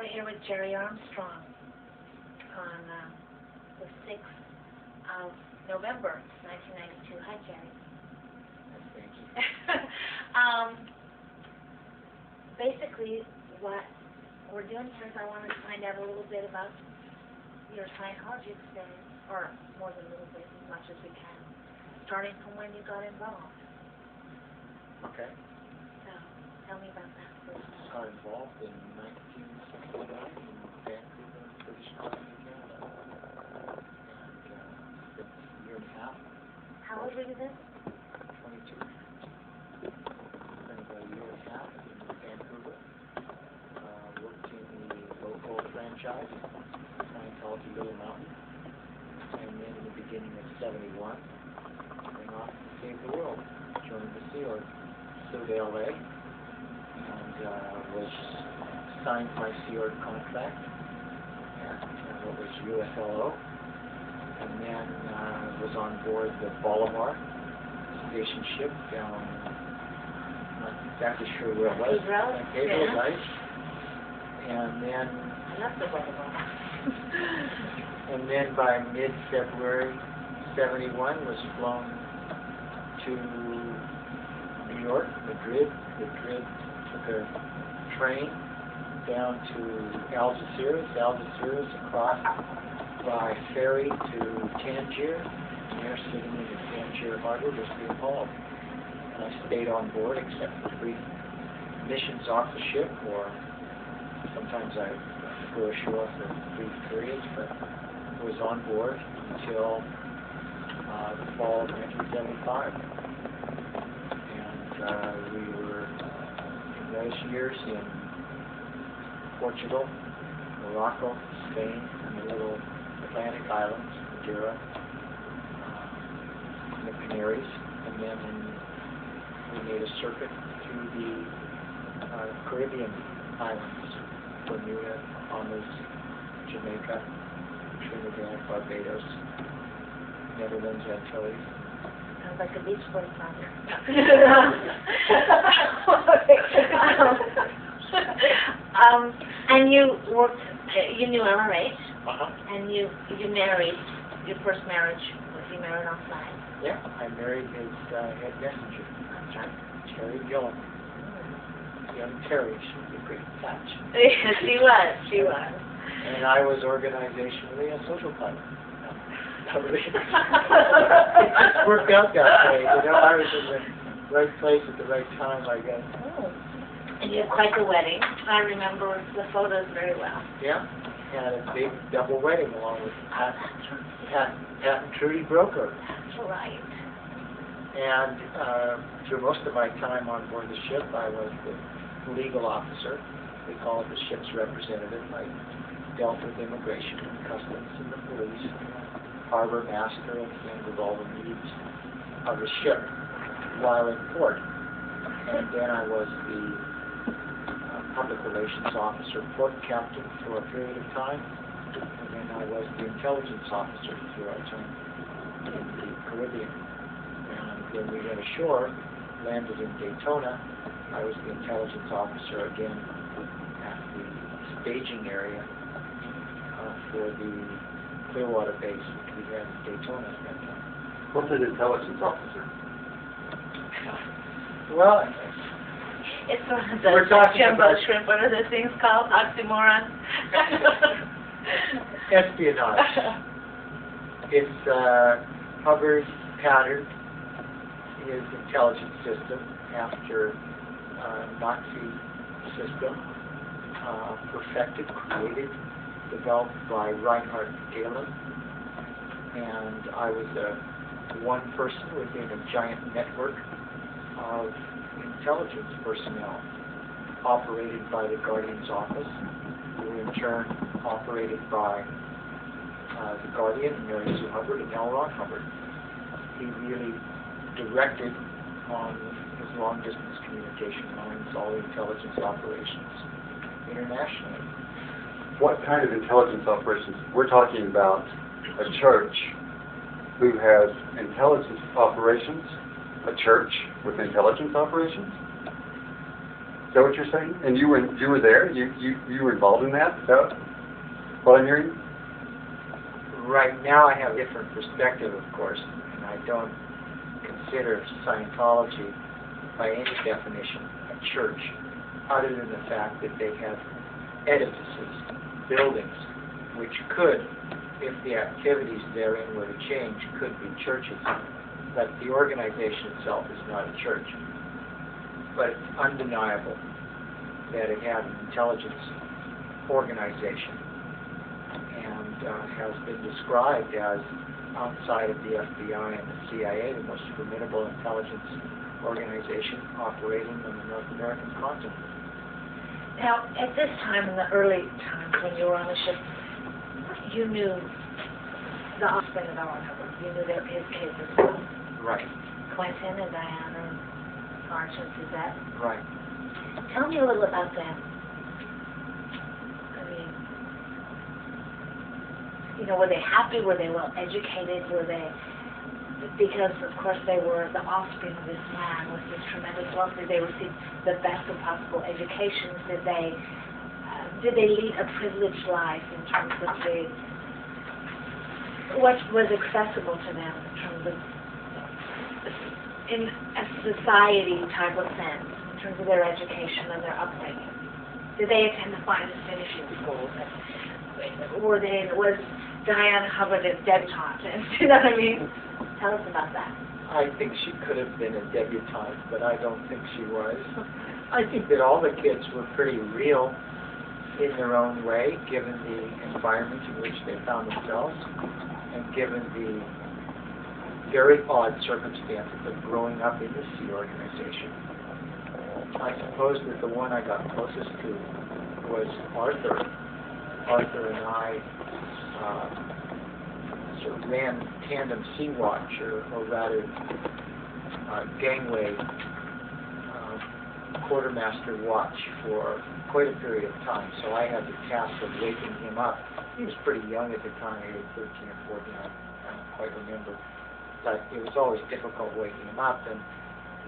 We're here with Gerry Armstrong on the 6th of November, 1992. Hi, Gerry. Thank you. Basically, what we're doing here is I want to find out a little bit about your Scientology experience, or more than a little bit, as much as we can, starting from when you got involved. Okay. So, tell me about that. Got involved in 1969 in Vancouver, British Columbia, Canada. And it's a year and a half. How old were you then? 22. Spent about a year and a half in Vancouver. Worked in the local franchise, Scientology Little Mountain. And then in the beginning of 71, went off to save the world. Joined the Sea Org, flew to LA, and was signed my Sea Org contract at what was USLO, and then was on board the Bolivar station ship down, not exactly sure where it was. Pedro, yeah. Nice. And then I love the Bolivar. and then by mid-February 71 was flown to New York, Madrid, took a train down to Algeciras, across by ferry to Tangier, and there sitting in the Tangier harbor was the Apollo. And I stayed on board except for brief missions off the ship, or sometimes I would go ashore for brief periods, but was on board until the fall of 1975. We were in those years in Portugal, Morocco, Spain, and the little Atlantic islands, Madeira, and the Canaries, and then we made a circuit through the Caribbean islands, Bermuda, Bahamas, Jamaica, Trinidad, Barbados, Netherlands, Antilles. Sounds like a beach boy father. And you worked, you knew LRH, and you married, your first marriage, was you married on flag? Yeah, I married his head messenger. That's right. Terry Gillen. Young Terry, she'd be pretty touched. Yes, she was. And I was organizationally a social climber. Not really. It just worked out that way. You know, I was in the right place at the right time, I guess. Oh. And you had quite the wedding. I remember the photos very well. Yeah. Had a big double wedding along with Pat and Trudy Broker. That's right. And through most of my time on board the ship, I was the legal officer. We call it the ship's representative. I dealt with immigration and customs and the police, harbor master, and handled all the needs of the ship while in port. And then I was the public relations officer, port captain for a period of time, and then I was the intelligence officer through our time in the Caribbean. And when we went ashore, landed in Daytona, I was the intelligence officer again at the staging area for the Clearwater base which we had in Daytona at that time. What's an intelligence officer? Well, It's one of We're those talking jumbo about- shrimp, what are those things called? Oxymorons? espionage. It's Hubbard patterned his intelligence system after Nazi system, perfected, created, developed by Reinhard Gehlen, and I was one person within a giant network of intelligence personnel operated by the Guardian's office, who in turn operated by the Guardian, Mary Sue Hubbard, and L. Ron Hubbard. He really directed on his long-distance communication lines all the intelligence operations internationally. What kind of intelligence operations? We're talking about a church who has intelligence operations, a church with intelligence operations? Is that what you're saying? And you were there? You were involved in that? Is that what I'm hearing? Right now I have a different perspective, of course, and I don't consider Scientology by any definition a church, other than the fact that they have edifices, buildings, which could, if the activities therein were to change, could be churches. But the organization itself is not a church. But it's undeniable that it had an intelligence organization and has been described as, outside of the FBI and the CIA, the most formidable intelligence organization operating on the North American continent. Now, at this time, in the early times when you were on the ship, you knew the offspring of Alan Hubbard. You knew that his kids as well. Right. Quentin and Diana and Archie, is that? Right. Tell me a little about them. I mean, you know, were they happy? Were they well educated? Were they, because of course they were the offspring of this man with this tremendous wealth, did they receive the best of possible educations? Did they lead a privileged life in terms of what was accessible to them in terms of, in a society type of sense, in terms of their education and their upbringing? Did they attend the finest finishing schools? Was Diana Hubbard a debutante? You know what I mean? Tell us about that. I think she could have been a debutante, but I don't think she was. I think that all the kids were pretty real in their own way, given the environment in which they found themselves, and given the very odd circumstances of growing up in the Sea Organization. I suppose that the one I got closest to was Arthur. Arthur and I sort of ran tandem sea watch, or rather gangway quartermaster watch for quite a period of time. So I had the task of waking him up. He was pretty young at the time, he was 13 or 14, I don't quite remember. But it was always difficult waking him up, and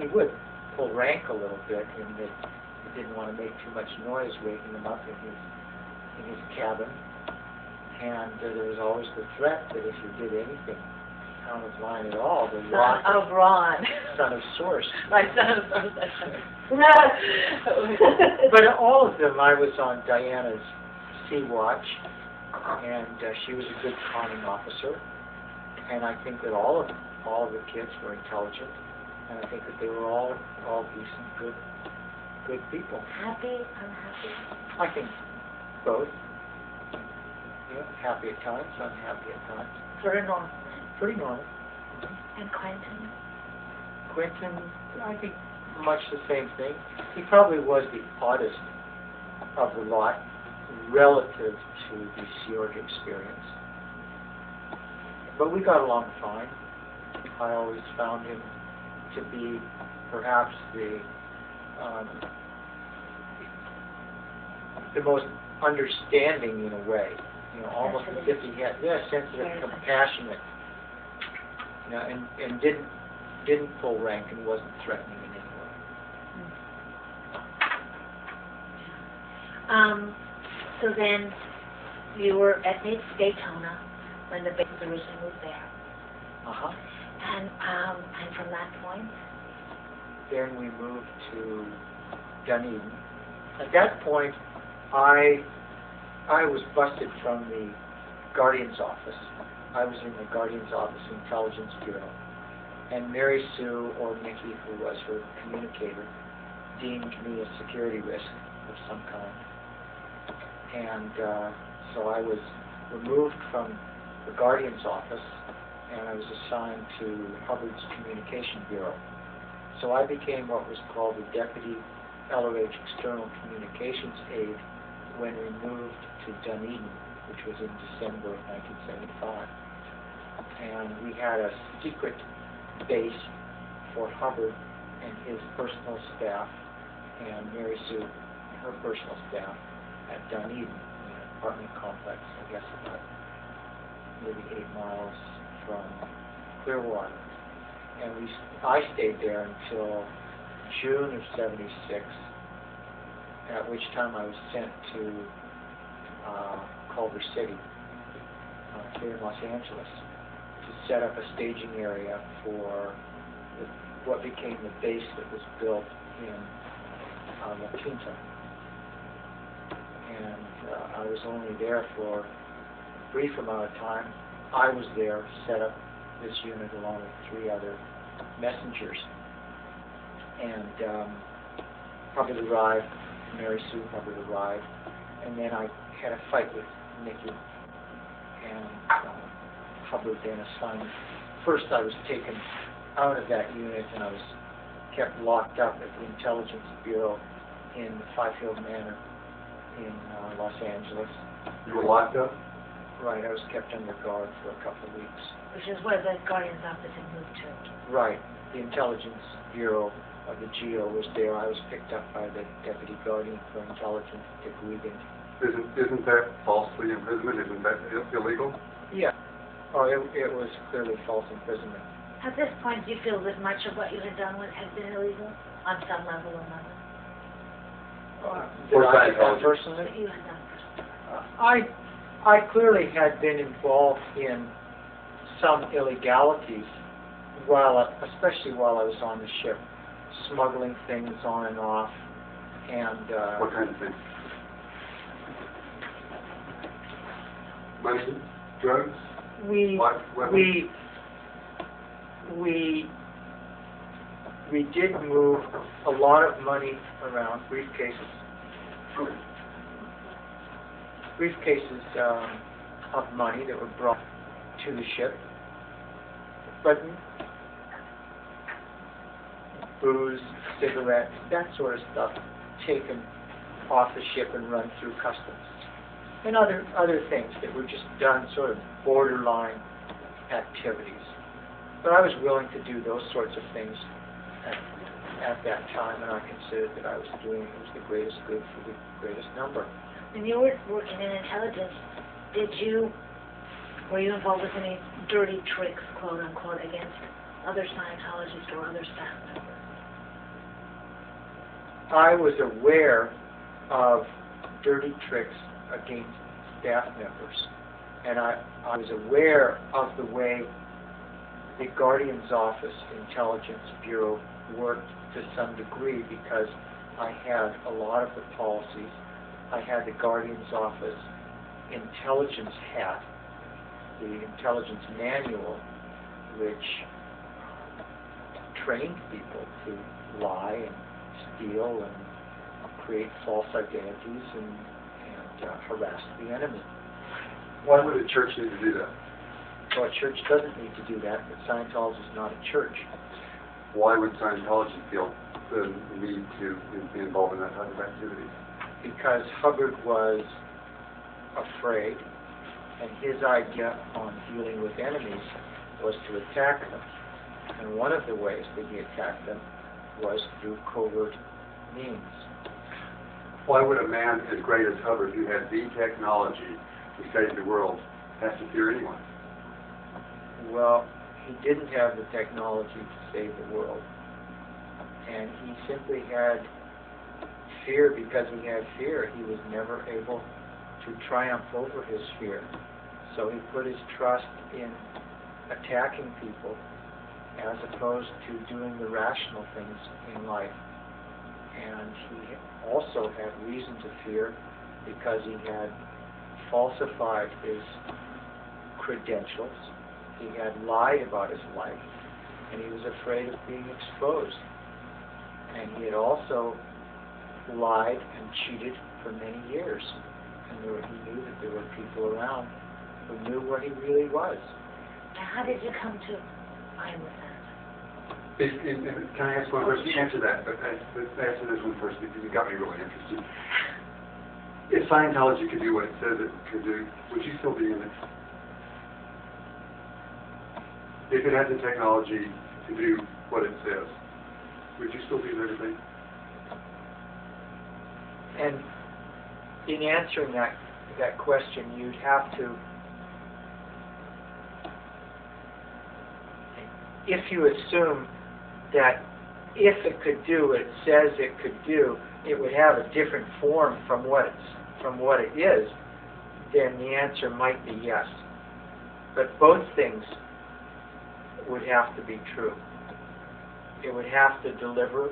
he would pull rank a little bit in that he didn't want to make too much noise waking him up in his cabin. And there was always the threat that if you did anything out of line at all, the Son of Ron. Son of Source. My son of Source. But all of them, I was on Diana's sea watch, and she was a good conning officer. And I think that all of the kids were intelligent, and I think that they were all decent, good people. Happy, unhappy? I think both. Yeah, happy at times, unhappy at times. Sort of normal. Pretty normal. And Quentin? Quentin, I think much the same thing. He probably was the oddest of the lot relative to the Sea Org experience. But we got along fine. I always found him to be perhaps the most understanding in a way. You know, almost as if he had, sensitive, compassionate, you know, and didn't pull rank and wasn't threatening in any way. So then you were at Daytona when the base originally moved there. Uh-huh. And from that point? Then we moved to Dunedin. At that point, I was busted from the Guardian's office. I was in the Guardian's office Intelligence Bureau. And Mary Sue, or Nikki, who was her communicator, deemed me a security risk of some kind. And so I was removed from the Guardian's office, and I was assigned to Hubbard's Communication Bureau. So I became what was called the Deputy LRH External Communications Aide when we moved to Dunedin, which was in December of 1975. And we had a secret base for Hubbard and his personal staff, and Mary Sue, her personal staff, at Dunedin, in an apartment complex, I guess about maybe 8 miles from Clearwater. And I stayed there until June of '76, at which time I was sent to Culver City, here in Los Angeles, to set up a staging area for what became the base that was built in La Quinta. And I was only there for a brief amount of time. I was there, set up this unit along with 3 other messengers. And Hubbard arrived, Mary Sue Hubbard arrived, and then I had a fight with Nikki, and Hubbard then assigned. First I was taken out of that unit and I was kept locked up at the Intelligence Bureau in Fifield Manor in Los Angeles. You were locked up? Right, I was kept under guard for a couple of weeks. Which is where the Guardian's office had moved to. Right, the Intelligence Bureau of the GEO was there. I was picked up by the Deputy Guardian for Intelligence, Dick Wiegand. Isn't that falsely imprisonment? Isn't that illegal? Yeah. Oh, it was clearly false imprisonment. At this point, do you feel that much of what you had done had been illegal on some level or another? Did Or I do that Scientology. personally? That you had done personally? I clearly had been involved in some illegalities, especially while I was on the ship, smuggling things on and off, and What kind of things? Money? Drugs? we Weapons? we did move a lot of money around, briefcases of money that were brought to the ship, but booze, cigarettes, that sort of stuff taken off the ship and run through customs, and other things that were just done sort of borderline activities. But I was willing to do those sorts of things at that time, and I considered that I was doing it was the greatest good for the greatest number. When you were working in intelligence, were you involved with any dirty tricks, quote unquote, against other Scientologists or other staff members? I was aware of dirty tricks against staff members, and I was aware of the way the Guardian's Office Intelligence Bureau worked to some degree, because I had a lot of the policies. I had the Guardian's Office Intelligence hat, the Intelligence Manual, which trained people to lie and steal and create false identities and harass the enemy. Why would a church need to do that? Well, a church doesn't need to do that, but Scientology is not a church. Why would Scientology feel the need to be involved in that type of activity? Because Hubbard was afraid, and his idea on dealing with enemies was to attack them. And one of the ways that he attacked them was through covert means. Why would a man as great as Hubbard, who had the technology to save the world, have to fear anyone? Well, he didn't have the technology to save the world. And he simply had fear. Because he had fear, he was never able to triumph over his fear. So he put his trust in attacking people as opposed to doing the rational things in life. And he also had reason to fear because he had falsified his credentials. He had lied about his life, and he was afraid of being exposed. And he had also lied and cheated for many years. And he knew that there were people around who knew what he really was. Now, how did you come to find that? Can I ask one question? Answer that, but let's answer this one first because it got me really interested. If Scientology could do what it says it could do, would you still be in it? If it had the technology to do what it says, would you still be there today? And in answering that question, you'd have to, if you assume that if it could do what it says it could do, it would have a different form from what it is, then the answer might be yes. But both things would have to be true. It would have to deliver,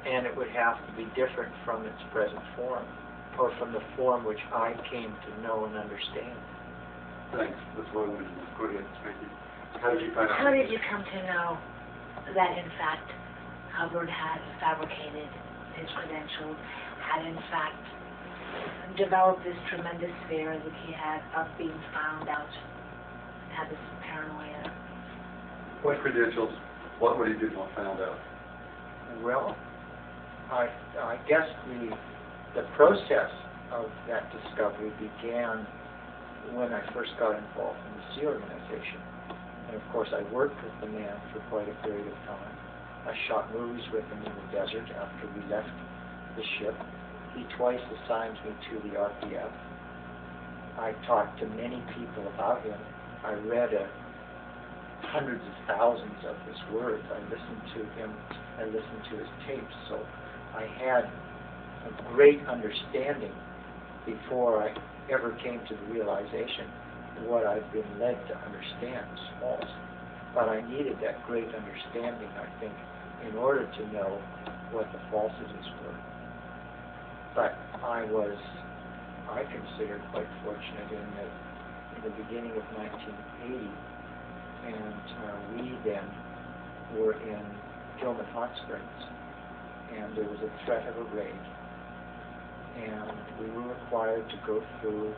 and it would have to be different from its present form, or from the form which I came to know and understand. Thanks. That's what I wanted to do. Go ahead, thank you. How did you find out? How did you come to know that, in fact, Hubbard had fabricated his credentials, had, in fact, developed this tremendous fear that he had of being found out, had this paranoia? What credentials? What would he do when found out? Well, I guess the process of that discovery began when I first got involved in the Sea Organization. And of course I worked with the man for quite a period of time. I shot movies with him in the desert after we left the ship. He twice assigned me to the RPF. I talked to many people about him. I read hundreds of thousands of his words. I listened to him. I listened to his tapes. So I had a great understanding before I ever came to the realization what I've been led to understand is false. But I needed that great understanding, I think, in order to know what the falsities were. But I considered quite fortunate in that in the beginning of 1980, and we then were in Gilman Hot Springs, and there was a threat of a raid, and we were required to go through,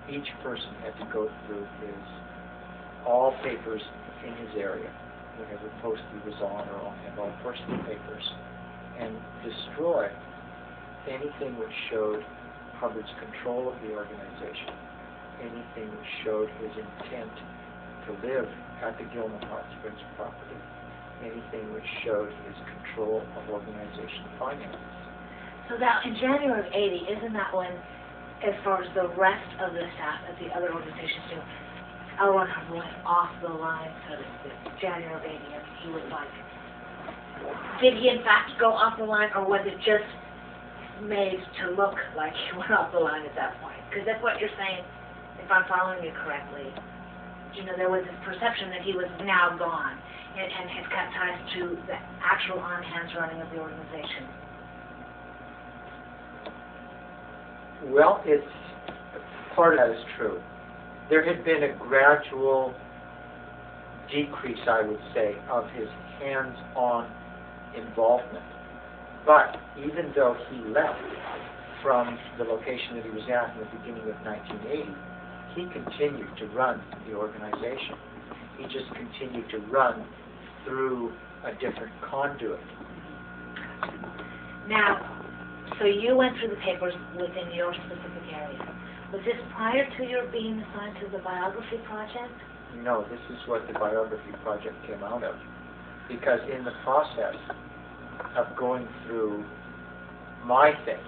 each person had to go through all papers in his area, whatever post he was on, or and all personal papers, and destroy anything which showed Hubbard's control of the organization, anything which showed his intent to live at the Gilman Hot Springs property, anything which showed his control of organization finances. So that in January of 80, isn't that when, as far as the rest of the staff at the other organizations do, L. Ron Hubbard went off the line, so to speak, January of 80, and he was like, did he in fact go off the line, or was it just made to look like he went off the line at that point? Because that's what you're saying, if I'm following you correctly. You know, there was this perception that he was now gone and had cut ties to the actual on-hands running of the organization. Well, part of that is true. There had been a gradual decrease, I would say, of his hands-on involvement. But even though he left from the location that he was at in the beginning of 1980, he continued to run the organization. He just continued to run through a different conduit. Now, so you went through the papers within your specific area. Was this prior to your being assigned to the biography project? No, this is what the biography project came out of. Because in the process of going through my things,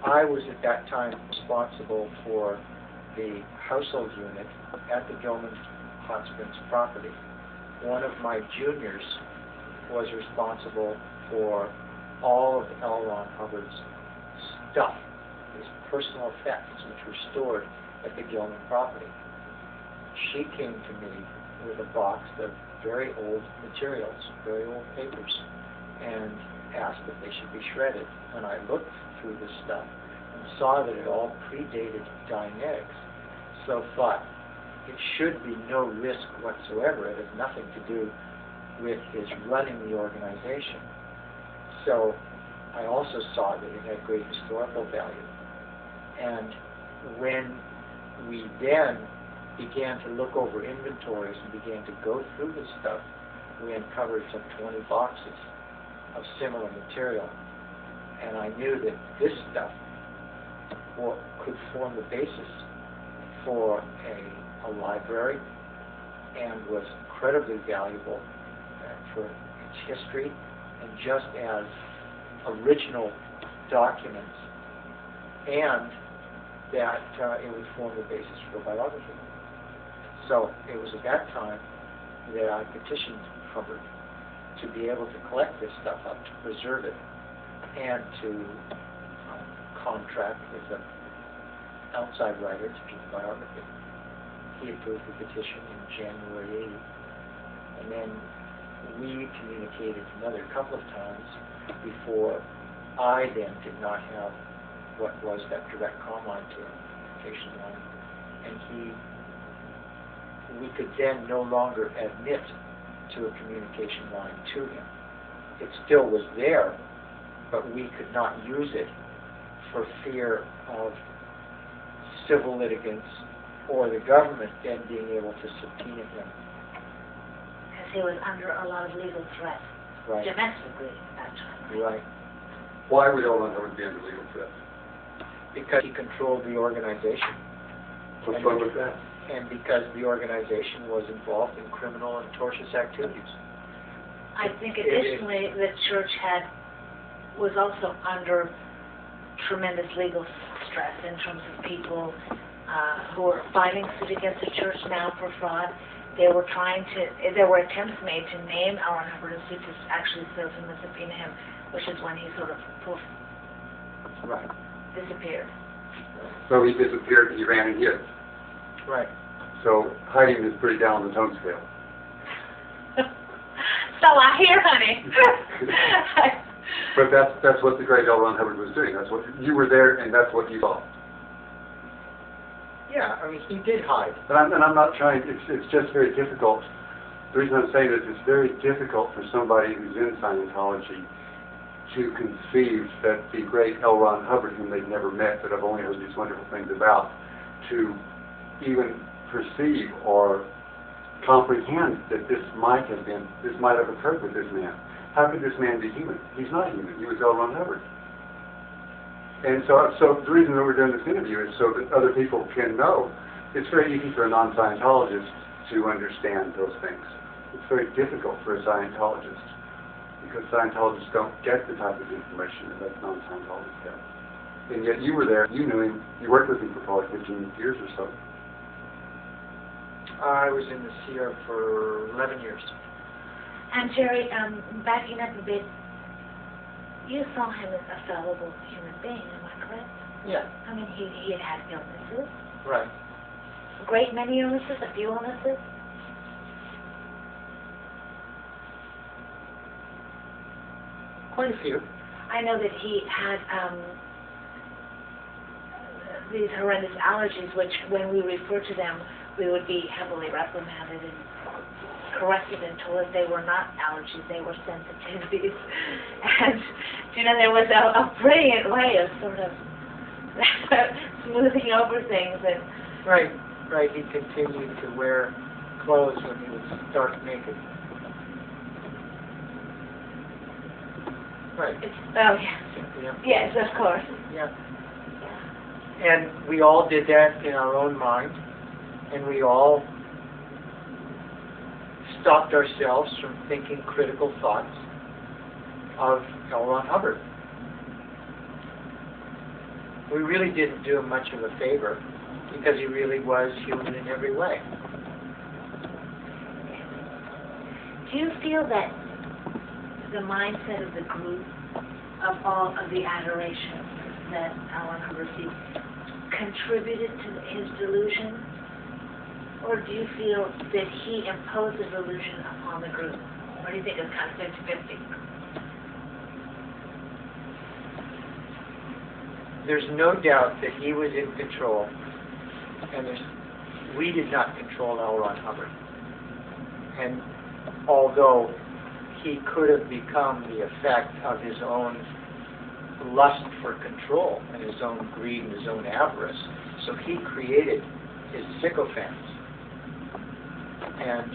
I was at that time responsible for the household unit at the Gilman Hot Springs property. One of my juniors was responsible for all of L. Ron Hubbard's stuff, his personal effects, which were stored at the Gilman property. She came to me with a box of very old materials, very old papers, and asked if they should be shredded. And I looked through this stuff and saw that it all predated Dianetics, so thought it should be no risk whatsoever. It has nothing to do with his running the organization. So I also saw that it had great historical value. And when we then began to look over inventories and began to go through this stuff, we uncovered some 20 boxes of similar material. And I knew that this stuff could form the basis for a library and was incredibly valuable for its history, and just as original documents, and that it would form the basis for biography. So it was at that time that I petitioned Hubbard to be able to collect this stuff up, to preserve it, and to contract with an outside writer to do the biography. He approved the petition in January 80, and then we communicated another couple of times before I then did not have what was that direct comm line to him, communication line, and we could then no longer admit to a communication line to him. It still was there, but we could not use it for fear of civil litigants or the government then being able to subpoena him. Because he was under a lot of legal threat, Right. domestically at that time. Right. Why would L. Ron Hubbard be under legal threat? Because he controlled the organization. What's wrong with that? And because the organization was involved in criminal and tortious activities. I think additionally the church was also under tremendous legal stress in terms of people who were filing suit against the church now for fraud. There were attempts made to name L. Ron Hubbard as suit to actually serve him and subpoena him, which is when he sort of poof, Right. disappeared. So he disappeared, he ran and hid. Right. So hiding is pretty down the tone scale. So I hear, honey. But that's what the great L. Ron Hubbard was doing. That's what you were there, and that's what you saw. Yeah, I mean, he did hide. And I'm not trying. It's just very difficult. The reason I'm saying this is it's very difficult for somebody who's in Scientology to conceive that the great L. Ron Hubbard, whom they've never met but have only heard these wonderful things about, to even perceive or comprehend that this might have occurred with this man. How could this man be human? He's not human. He was L. Ron Hubbard. And so the reason that we're doing this interview is so that other people can know. It's very easy for a non-Scientologist to understand those things. It's very difficult for a Scientologist because Scientologists don't get the type of information that non-Scientologists get. And yet you were there, you knew him, you worked with him for probably 15 years or so. I was in the Sierra for 11 years. And Gerry, backing up a bit, you saw him as a fallible human being, am I correct? Yeah. I mean, he had had illnesses, Right. a great many illnesses, a few illnesses. Quite a few. I know that he had these horrendous allergies, which when we refer to them, we would be heavily reprimanded and corrected and told that they were not allergies, they were sensitivities. And, you know, there was a brilliant way of sort of smoothing over things. And Right. He continued to wear clothes when he was stark naked. Right. yes. Yeah. Yes, of course. Yeah. And we all did that in our own mind, and we all stopped ourselves from thinking critical thoughts of L. Ron Hubbard. We really didn't do him much of a favor because he really was human in every way. Do you feel that the mindset of the group, of all of the adoration that Alan Hubbard received, contributed to his delusion? Or do you feel that he imposed a delusion upon the group? Or do you think it's kind of 50-50? There's no doubt that he was in control, and we did not control L. Ron Hubbard. And although he could have become the effect of his own lust for control and his own greed and his own avarice, so he created his sycophants. And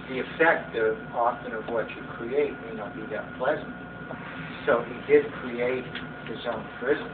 the effect often of what you create may not be that pleasant. So he did create his own prison.